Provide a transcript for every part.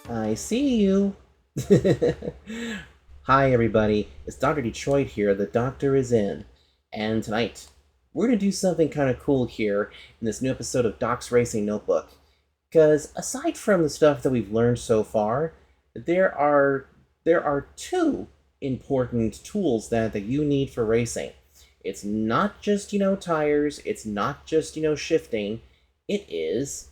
I see you. Hi, everybody. It's Dr. Detroit here. The doctor is in. And tonight, we're going to do something kind of cool here in this new episode of Doc's Racing Notebook. Because aside from the stuff that we've learned so far, there are two important tools that you need for racing. It's not just, tires, it's not just, shifting. It is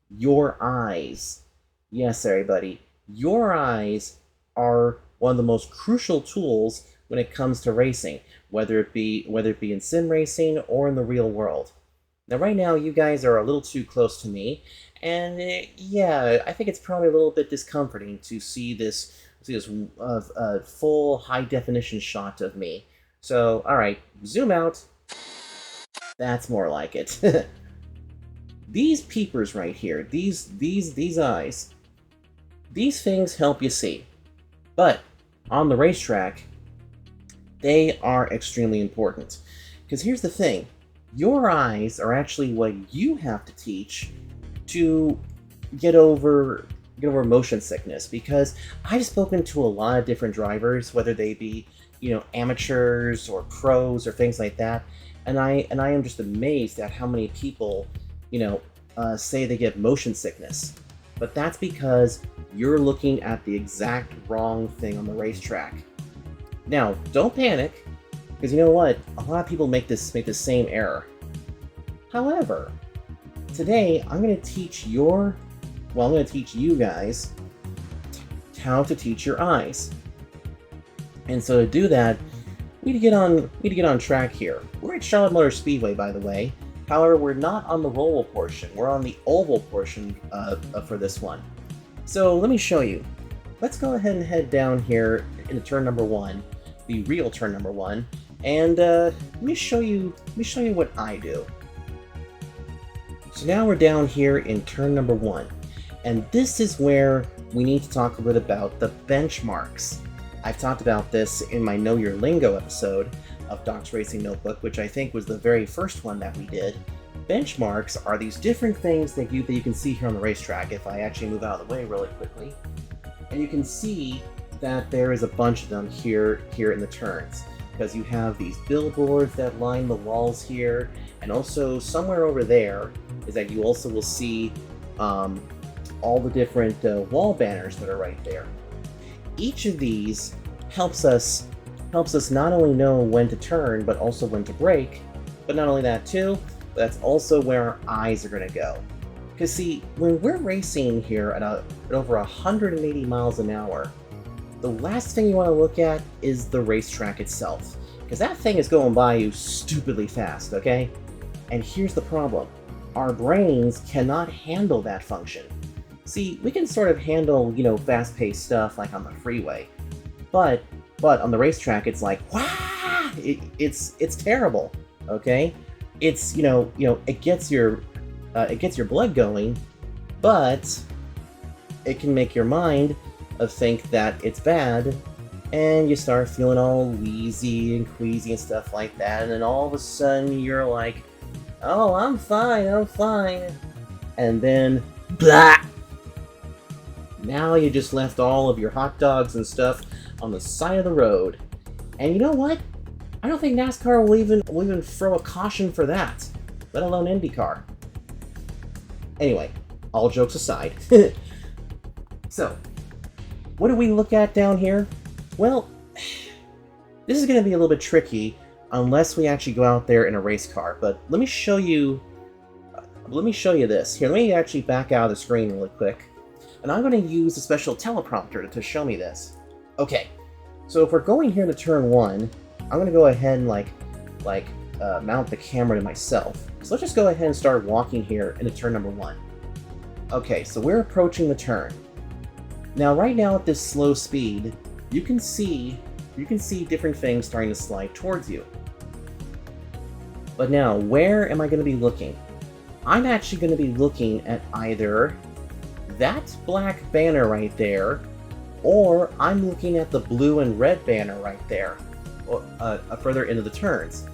your eyes. Yes, everybody, your eyes are one of the most crucial tools when it comes to racing, whether it be in sim racing or in the real world. Now, right now, you guys are a little too close to me, and yeah, I think it's probably a little bit discomforting to see this full high definition shot of me. So, all right, zoom out. That's more like it. These peepers right here, these eyes, these things help you see. But on the racetrack, they are extremely important. Because here's the thing, your eyes are actually what you have to teach to get over motion sickness. Because I've spoken to a lot of different drivers, whether they be, amateurs or pros or things like that, and I am just amazed at how many people, say they get motion sickness. But that's because you're looking at the exact wrong thing on the racetrack. Now, don't panic, because you know what? A lot of people make the same error. However, today I'm going to teach you guys how to teach your eyes. And so to do that, we need to get on track here. We're at Charlotte Motor Speedway, by the way. However, we're not on the roll portion. We're on the oval portion for this one. So let me show you. Let's go ahead and head down here into turn number one, the real turn number one, and let me show you what I do. So now we're down here in turn number one, and this is where we need to talk a bit about the benchmarks. I've talked about this in my Know Your Lingo episode of Doc's Racing Notebook, which I think was the very first one that we did. Benchmarks are these different things that you can see here on the racetrack. If I actually move out of the way really quickly, and you can see that there is a bunch of them here in the turns, because you have these billboards that line the walls here, and also somewhere over there is that you also will see all the different wall banners that are right there. Each of these helps us not only know when to turn, but also when to brake. But not only that too, but that's also where our eyes are going to go. Because see, when we're racing here at over 180 miles an hour, the last thing you want to look at is the racetrack itself. Because that thing is going by you stupidly fast, okay? And here's the problem. Our brains cannot handle that function. See, we can sort of handle, fast-paced stuff like on the freeway, but on the racetrack, it's like, wow, it's terrible, okay? It's it gets your blood going, but it can make your mind think that it's bad, and you start feeling all wheezy and queasy and stuff like that, and then all of a sudden you're like, oh, I'm fine, and then blah. Now you just left all of your hot dogs and stuff on the side of the road. And you know what? I don't think NASCAR will even throw a caution for that, let alone IndyCar. Anyway, all jokes aside. So, what do we look at down here? Well, this is going to be a little bit tricky unless we actually go out there in a race car, but let me show you this. Here, let me actually back out of the screen really quick. And I'm going to use a special teleprompter to show me this. Okay, so if we're going here to turn one, I'm going to go ahead and mount the camera to myself. So let's just go ahead and start walking here into turn number one. Okay, so we're approaching the turn. Now, right now at this slow speed, you can see different things starting to slide towards you. But now, where am I going to be looking? I'm actually going to be looking at either that black banner right there, or I'm looking at the blue and red banner right there, further into the turns.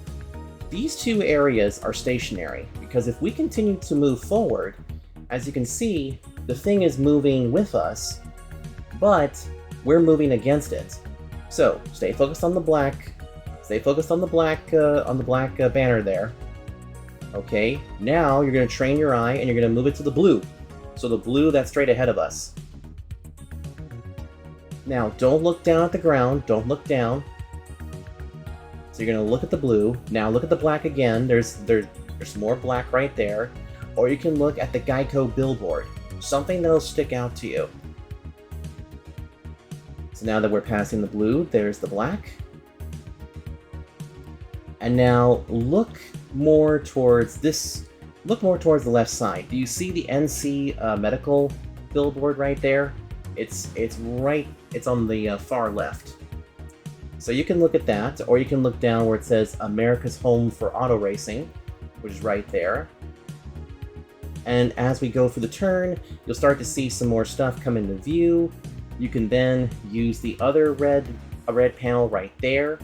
These two areas are stationary, because if we continue to move forward, as you can see, the thing is moving with us, but we're moving against it. So stay focused on the black. Stay focused on the black banner there. Okay, now you're going to train your eye and you're going to move it to the blue. So the blue that's straight ahead of us. Now, don't look down at the ground. Don't look down. So you're going to look at the blue. Now look at the black again. There's more black right there. Or you can look at the Geico billboard. Something that'll stick out to you. So now that we're passing the blue, there's the black. And now look more towards this. Look more towards the left side. Do you see the NC medical billboard right there? It's on the far left. So you can look at that, or you can look down where it says America's Home for Auto Racing, which is right there. And as we go through the turn, you'll start to see some more stuff come into view. You can then use the other red panel right there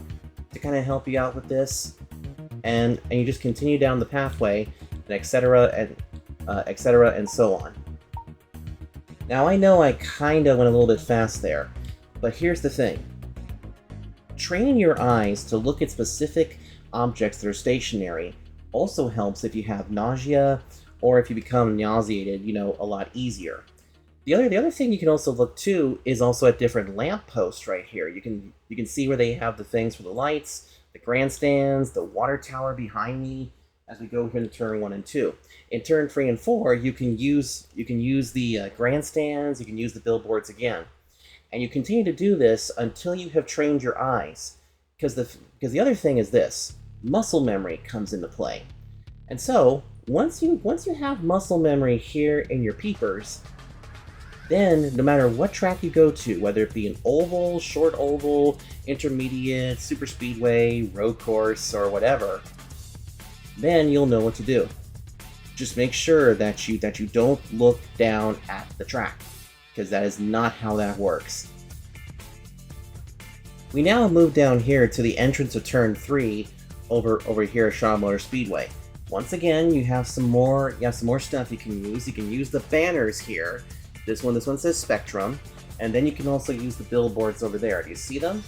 to kind of help you out with this. And you just continue down the pathway, and etc. And so on. Now I know I kind of went a little bit fast there, but here's the thing. Training your eyes to look at specific objects that are stationary also helps if you have nausea or if you become nauseated, a lot easier. The other thing you can also look to is also at different lamp posts right here. You can see where they have the things for the lights, the grandstands, the water tower behind me as we go into turn 1 and 2. In turn 3 and 4, you can use the grandstands, you can use the billboards again. And you continue to do this until you have trained your eyes. Because the other thing is this, muscle memory comes into play. And so, once you have muscle memory here in your peepers, then no matter what track you go to, whether it be an oval, short oval, intermediate, super speedway, road course, or whatever, then you'll know what to do. Just make sure that you don't look down at the track, because that is not how that works. We now move down here to the entrance of turn 3 over here at Charlotte Motor Speedway. Once again, you have some more stuff you can use. You can use the banners here. This one says Spectrum, and then you can also use the billboards over there. Do you see them?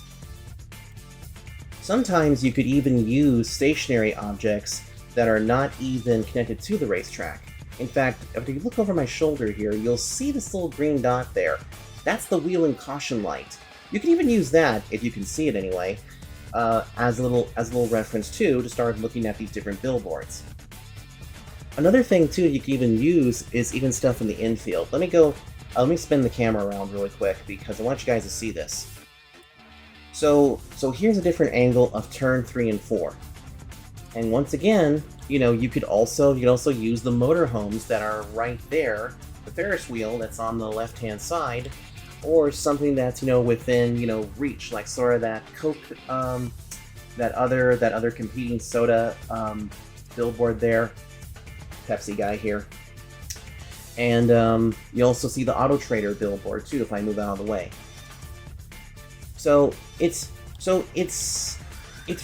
Sometimes you could even use stationary objects that are not even connected to the racetrack. In fact, if you look over my shoulder here, you'll see this little green dot there. That's the wheel and caution light. You can even use that, if you can see it anyway, as a little reference too, to start looking at these different billboards. Another thing too you can even use is even stuff in the infield. Let me spin the camera around really quick because I want you guys to see this. So here's a different angle of turn 3 and 4. And once again, you could also use the motorhomes that are right there, the Ferris wheel that's on the left-hand side, or something that's within reach, like sort of that Coke, that other competing soda billboard there, Pepsi guy here, and you also see the Auto Trader billboard too if I move out of the way. So it's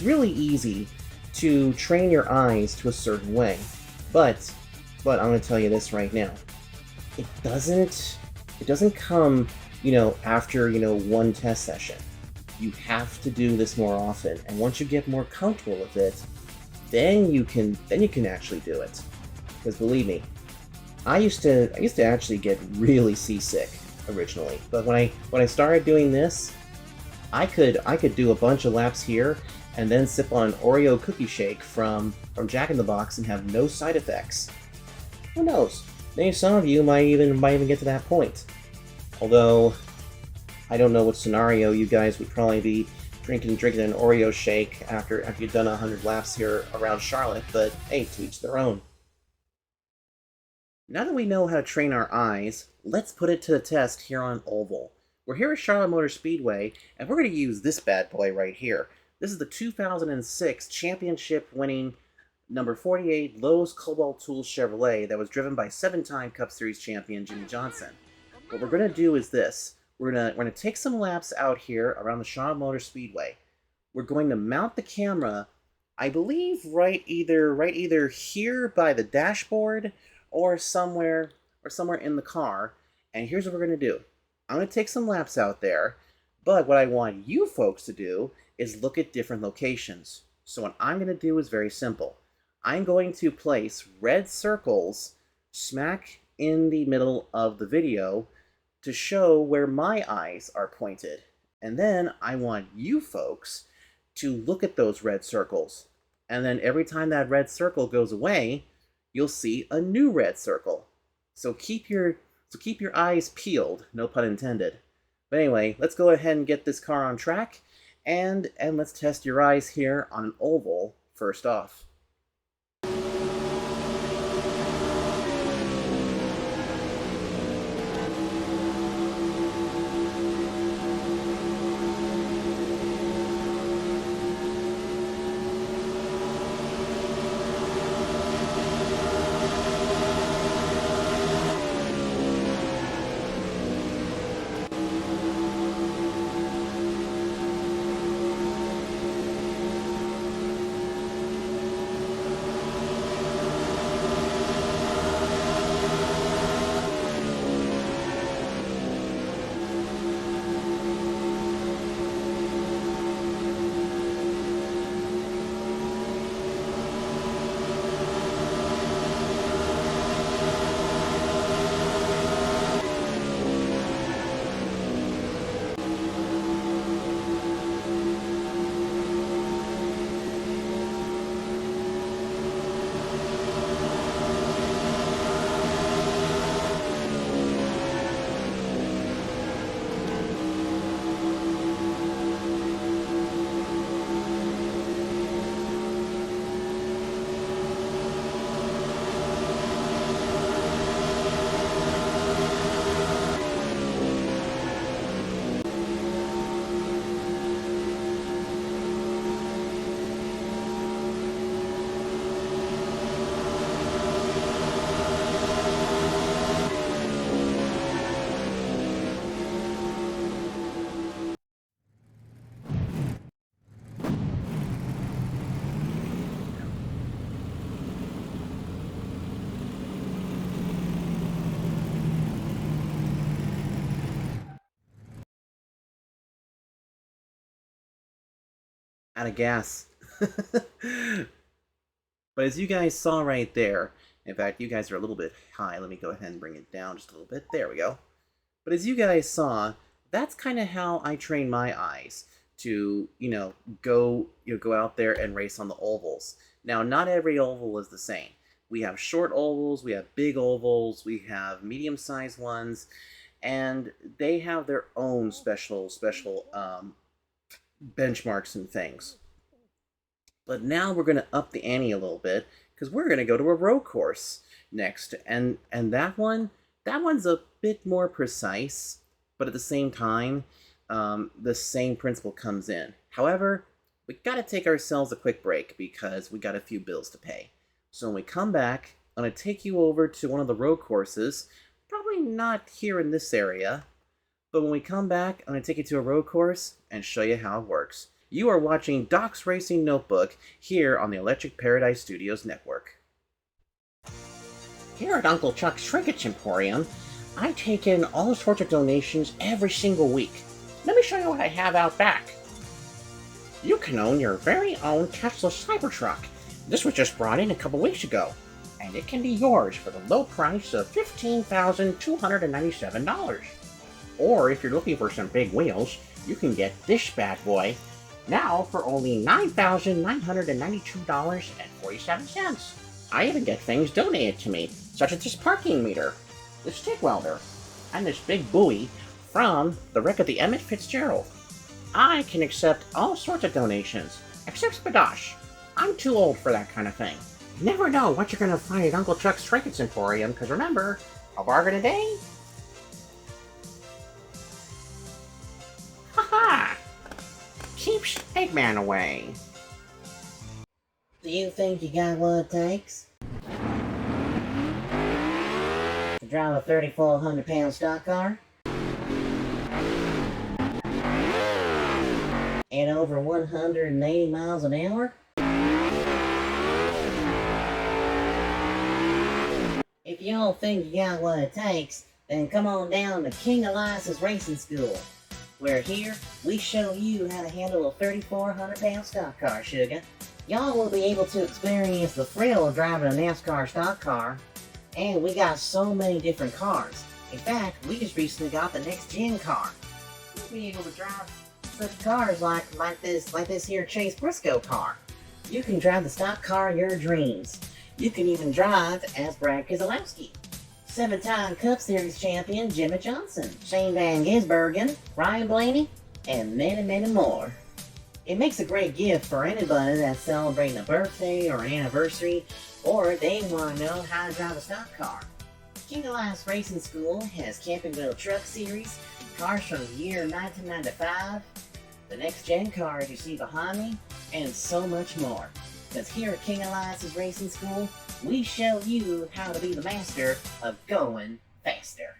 really easy to train your eyes to a certain way, but I'm going to tell you this right now. It doesn't come after one test session. You have to do this more often, and once you get more comfortable with it, then you can actually do it. Because believe me, I used to actually get really seasick originally, but when I started doing this, I could do a bunch of laps here and then sip on an Oreo cookie shake from Jack in the Box and have no side effects. Who knows? Maybe some of you might even get to that point. Although I don't know what scenario you guys would probably be drinking an Oreo shake after you've done 100 laps here around Charlotte, but hey, to each their own. Now that we know how to train our eyes, let's put it to the test here on Oval. We're here at Charlotte Motor Speedway, and we're going to use this bad boy right here. This is the 2006 championship-winning number 48 Lowe's Cobalt Tools Chevrolet that was driven by 7-time Cup Series champion Jimmie Johnson. What we're going to do is this. We're going to take some laps out here around the Charlotte Motor Speedway. We're going to mount the camera, I believe, right either here by the dashboard or somewhere in the car. And here's what we're going to do. I'm going to take some laps out there, but what I want you folks to do is look at different locations. So what I'm going to do is very simple. I'm going to place red circles smack in the middle of the video to show where my eyes are pointed. And then I want you folks to look at those red circles. And then every time that red circle goes away, you'll see a new red circle. So keep your eyes peeled, no pun intended. But anyway, let's go ahead and get this car on track, and let's test your eyes here on an oval first off. Out of gas. But as you guys saw right there, in fact, you guys are a little bit high. Let me go ahead and bring it down just a little bit. There we go. But as you guys saw, that's kind of how I train my eyes to, go out there and race on the ovals. Now, not every oval is the same. We have short ovals, we have big ovals, we have medium-sized ones, and they have their own special benchmarks and things. But now we're going to up the ante a little bit, because we're going to go to a road course next, and that one's a bit more precise, but at the same time, the same principle comes in. However, we got to take ourselves a quick break because we got a few bills to pay. So when we come back, I'm going to take you over to one of the road courses, probably not here in this area, but when we come back, I'm going to take you to a road course and show you how it works. You are watching Doc's Racing Notebook here on the Electric Paradise Studios Network. Here at Uncle Chuck's Trinkets Emporium, I take in all sorts of donations every single week. Let me show you what I have out back. You can own your very own Tesla Cybertruck. This was just brought in a couple weeks ago, and it can be yours for the low price of $15,297. Or if you're looking for some big wheels, you can get this bad boy now for only $9,992.47. I even get things donated to me, such as this parking meter, this stick welder, and this big buoy from the wreck of the Emmett Fitzgerald. I can accept all sorts of donations, except Spadosh. I'm too old for that kind of thing. You never know what you're going to find at Uncle Chuck's Trinkets Emporium, because remember, a bargain a day? Ha-ha! Keeps Eggman away. Do you think you got what it takes to drive a 3,400-pound stock car at over 180 miles an hour? If y'all think you got what it takes, then come on down to King Elias's Racing School, where here we show you how to handle a 3,400-pound stock car, sugar. Y'all will be able to experience the thrill of driving a NASCAR stock car, and we got so many different cars. In fact, we just recently got the next-gen car. You'll be able to drive such cars like this here Chase Briscoe car. You can drive the stock car of your dreams. You can even drive as Brad Keselowski, 7-time Cup Series champion Jimmy Johnson, Shane Van Gisbergen, Ryan Blaney, and many, many more. It makes a great gift for anybody that's celebrating a birthday or an anniversary, or they want to know how to drive a stock car. King Elias Racing School has Camping Wheel Truck Series, cars from the year 1995, the next gen cars you see behind me, and so much more. Because here at King Elias's Racing School, we show you how to be the master of going faster.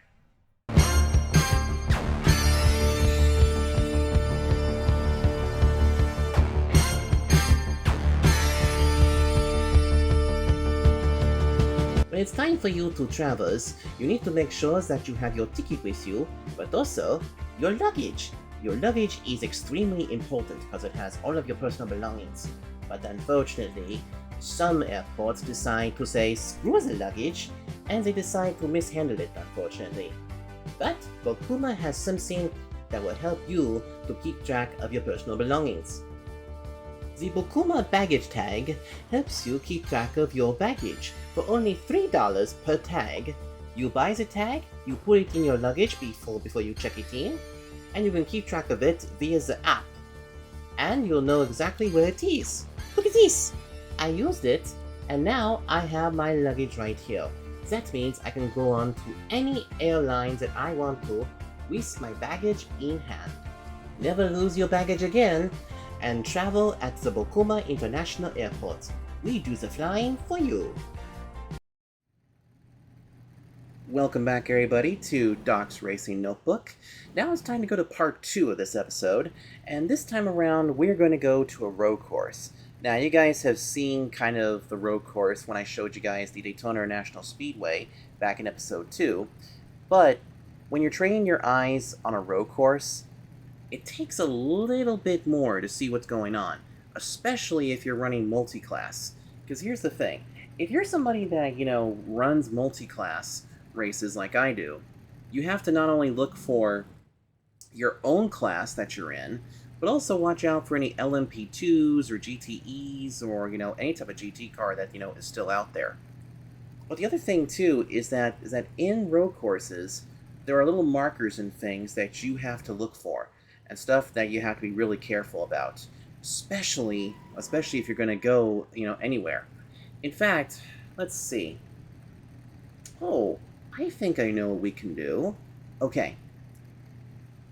When it's time for you to traverse, you need to make sure that you have your ticket with you, but also your luggage. Your luggage is extremely important because it has all of your personal belongings. But unfortunately, some airports decide to say screw the luggage, and they decide to mishandle it, unfortunately. But Bokuma has something that will help you to keep track of your personal belongings. The Bokuma baggage tag helps you keep track of your baggage for only $3 per tag. You buy the tag, you put it in your luggage before you check it in, and you can keep track of it via the app. And you'll know exactly where it is. Look at this! I used it, and now I have my luggage right here. That means I can go on to any airline that I want to with my baggage in hand. Never lose your baggage again, and travel at the Bokuma International Airport. We do the flying for you. Welcome back, everybody, to Doc's Racing Notebook. Now it's time to go to part 2 of this episode, and this time around we're going to go to a road course. Now, you guys have seen kind of the road course when I showed you guys the Daytona International Speedway back in episode 2, but when you're training your eyes on a road course, it takes a little bit more to see what's going on, especially if you're running multi-class. Because here's the thing, if you're somebody that, runs multi-class races like I do, you have to not only look for your own class that you're in, but also watch out for any LMP2s or GTEs or, any type of GT car that, is still out there. But the other thing, too, is that in road courses, there are little markers and things that you have to look for, and stuff that you have to be really careful about, especially if you're going to go, anywhere. In fact, let's see. Oh, I think I know what we can do. Okay.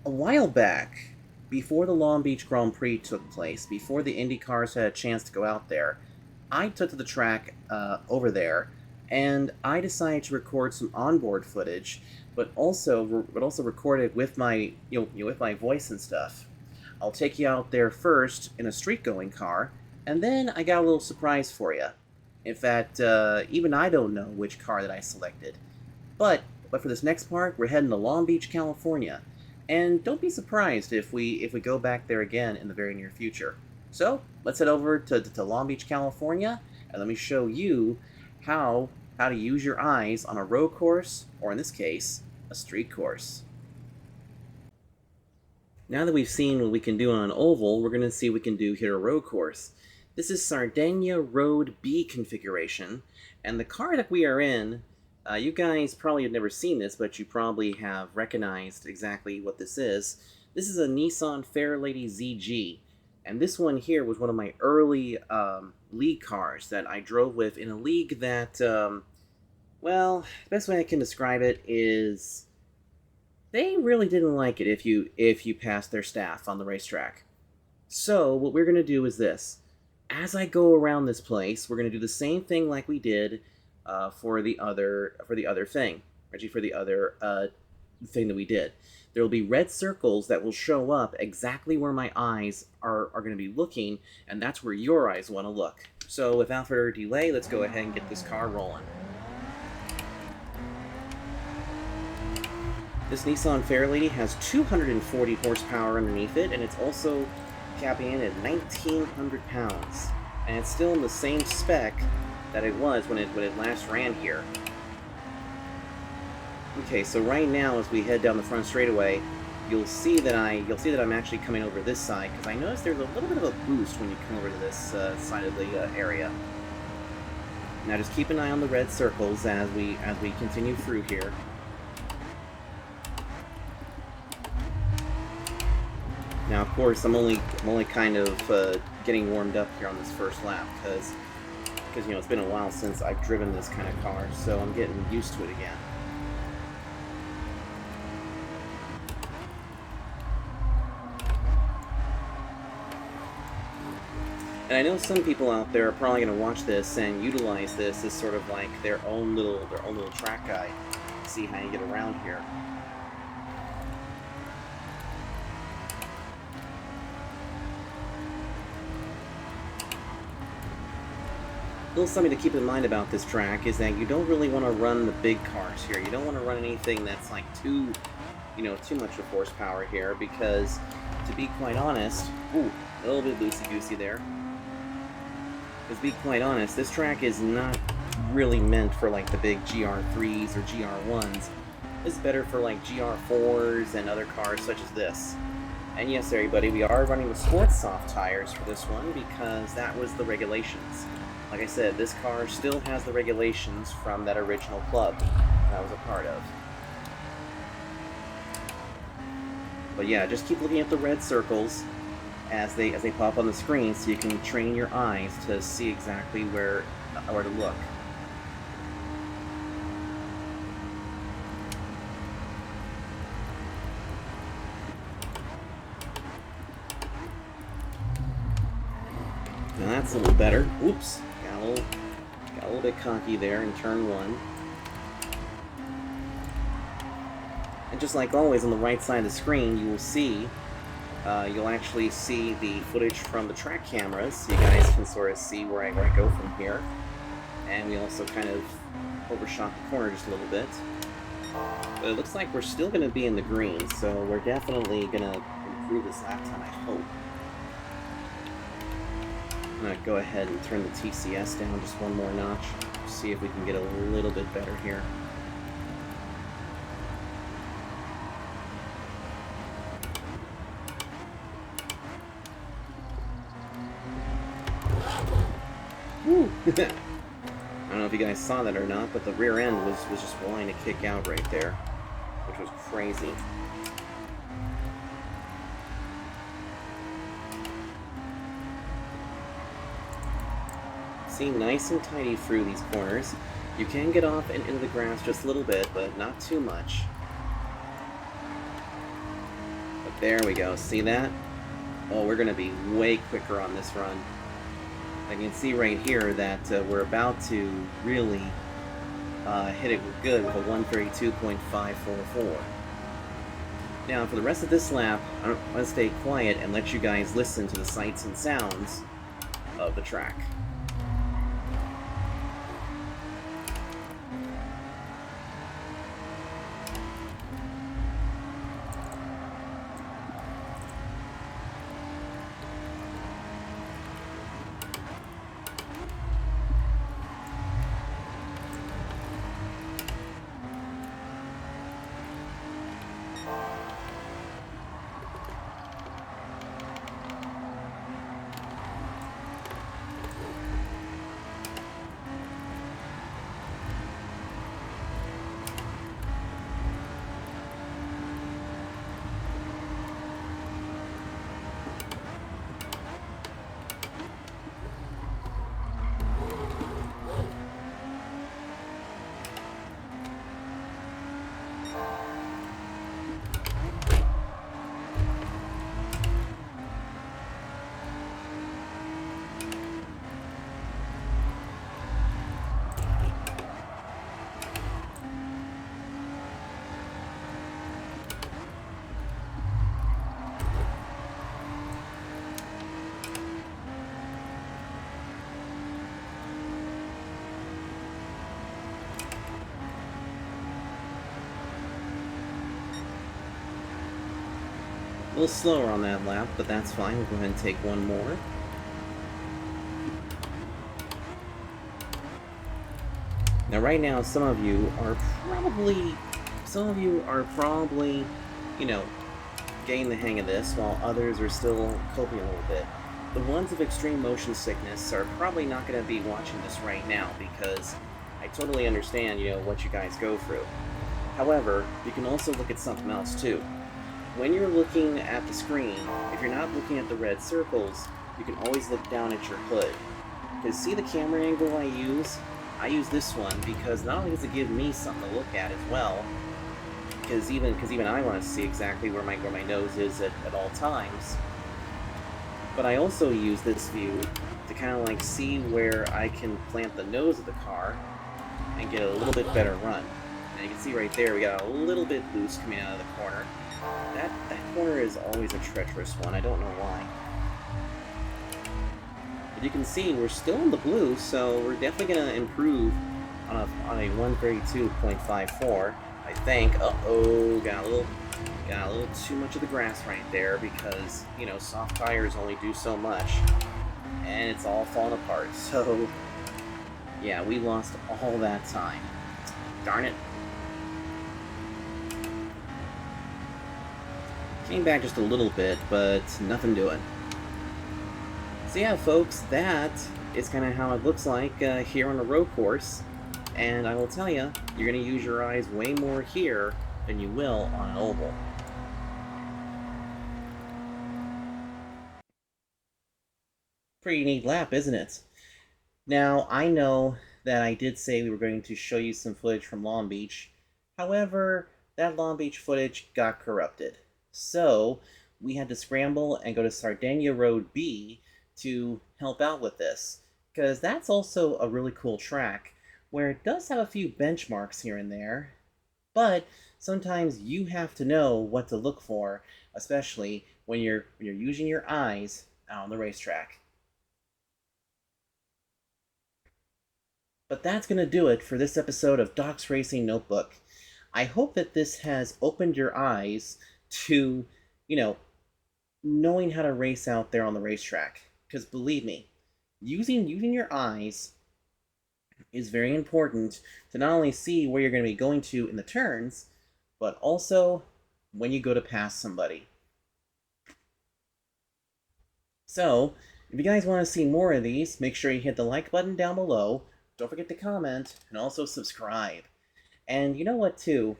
A while back, before the Long Beach Grand Prix took place, before the Indy cars had a chance to go out there, I took to the track over there, and I decided to record some onboard footage, but also record it with my with my voice and stuff. I'll take you out there first in a street-going car, and then I got a little surprise for you. In fact, even I don't know which car that I selected. But for this next part, we're heading to Long Beach, California. And don't be surprised if we go back there again in the very near future. So, let's head over to Long Beach, California, and let me show you how to use your eyes on a road course, or in this case, a street course. Now that we've seen what we can do on an oval, we're going to see what we can do here at a road course. This is Sardinia Road B configuration, and the car that we are in, you guys probably have never seen this, but you probably have recognized exactly what this is. This is a Nissan Fairlady ZG, and this one here was one of my early league cars that I drove with in a league that, well, the best way I can describe it is they really didn't like it if you passed their staff on the racetrack. So what we're going to do is this. As I go around this place, we're going to do the same thing like we did for the other thing. Actually, for the other thing that we did. There will be red circles that will show up exactly where my eyes are going to be looking, and that's where your eyes want to look. So without further delay, let's go ahead and get this car rolling. This Nissan Fairlady has 240 horsepower underneath it, and it's also capping in at 1,900 pounds. And it's still in the same spec that it was when it last ran here. Okay, so right now as we head down the front straightaway, you'll see that I'm actually coming over this side, because I noticed there's a little bit of a boost when you come over to this side of the area. Now just keep an eye on the red circles as we continue through here. Now, of course, I'm only kind of getting warmed up here on this first lap because you know it's been a while since I've driven this kind of car, so I'm getting used to it again. And I know some people out there are probably going to watch this and utilize this as sort of like their own little track guide to see how you get around here. A little something to keep in mind about this track is that you don't really want to run the big cars here. You don't want to run anything that's like too much of horsepower here, because to be quite honest, ooh, a little bit loosey-goosey there. But to be quite honest, this track is not really meant for like the big GR3s or GR1s. This is better for like GR4s and other cars such as this. And yes, everybody, we are running the Sports Soft tires for this one because that was the regulations. Like I said, this car still has the regulations from that original club that I was a part of. But yeah, just keep looking at the red circles as they pop on the screen so you can train your eyes to see exactly where to look. Now that's a little better. Oops. Got a little bit cocky there in turn one. And just like always, on the right side of the screen, you will see, you'll actually see the footage from the track cameras, so you guys can sort of see where I go from here. And we also kind of overshot the corner just a little bit. But it looks like we're still going to be in the green, so we're definitely going to improve this lap time, I hope. I'm going to go ahead and turn the TCS down just one more notch, see if we can get a little bit better here. Woo! I don't know if you guys saw that or not, but the rear end was just wanting to kick out right there, which was crazy. See, nice and tidy through these corners. You can get off and into the grass just a little bit, but not too much. But there we go. See that? Oh, we're going to be way quicker on this run. I can see right here that we're about to really hit it good with a 132.544. Now, for the rest of this lap, I'm going to stay quiet and let you guys listen to the sights and sounds of the track. A little slower on that lap, but that's fine. We'll go ahead and take one more. Now, right now, some of you are probably, you know, getting the hang of this, while others are still coping a little bit. The ones with extreme motion sickness are probably not going to be watching this right now, because I totally understand, you know, what you guys go through. However, you can also look at something else too. When you're looking at the screen, if you're not looking at the red circles, you can always look down at your hood. Because see the camera angle I use? I use this one because not only does it give me something to look at as well, because even I want to see exactly where my nose is at all times, but I also use this view to kind of like see where I can plant the nose of the car and get a little bit better run. And you can see right there we got a little bit loose coming out of the corner. That corner is always a treacherous one. I don't know why. But you can see we're still in the blue, so we're definitely going to improve on a 132.54, I think. Uh-oh, got a little too much of the grass right there because, you know, soft tires only do so much. And it's all falling apart, so yeah, we lost all that time. Darn it. Came back just a little bit, but nothing doing. So yeah, folks, that is kind of how it looks like here on a road course. And I will tell you, you're going to use your eyes way more here than you will on an oval. Pretty neat lap, isn't it? Now, I know that I did say we were going to show you some footage from Long Beach. However, that Long Beach footage got corrupted. So, we had to scramble and go to Sardinia Road B to help out with this. Because that's also a really cool track, where it does have a few benchmarks here and there. But sometimes you have to know what to look for, especially when you're using your eyes out on the racetrack. But that's going to do it for this episode of Doc's Racing Notebook. I hope that this has opened your eyes to, you know, knowing how to race out there on the racetrack. Because believe me, using your eyes is very important to not only see where you're going to be going to in the turns, but also when you go to pass somebody. So, if you guys want to see more of these, make sure you hit the like button down below. Don't forget to comment, and also subscribe. And you know what, too?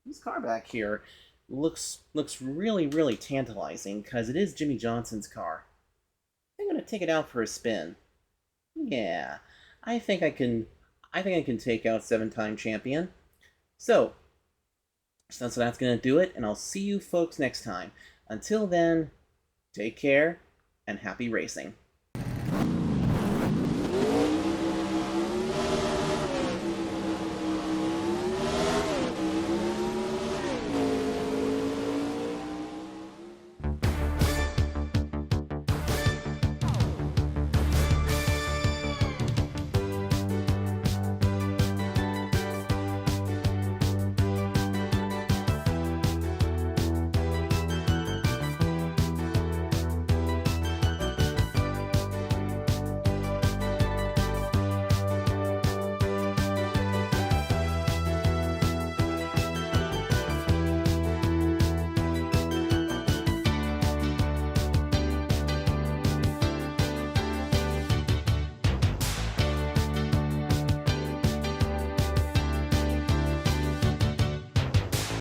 This car back here looks really, really tantalizing, because it is Jimmie Johnson's car. I'm going to take it out for a spin. Yeah, I think I can take out 7-time champion. So that's going to do it, and I'll see you folks next time. Until then, take care, and happy racing.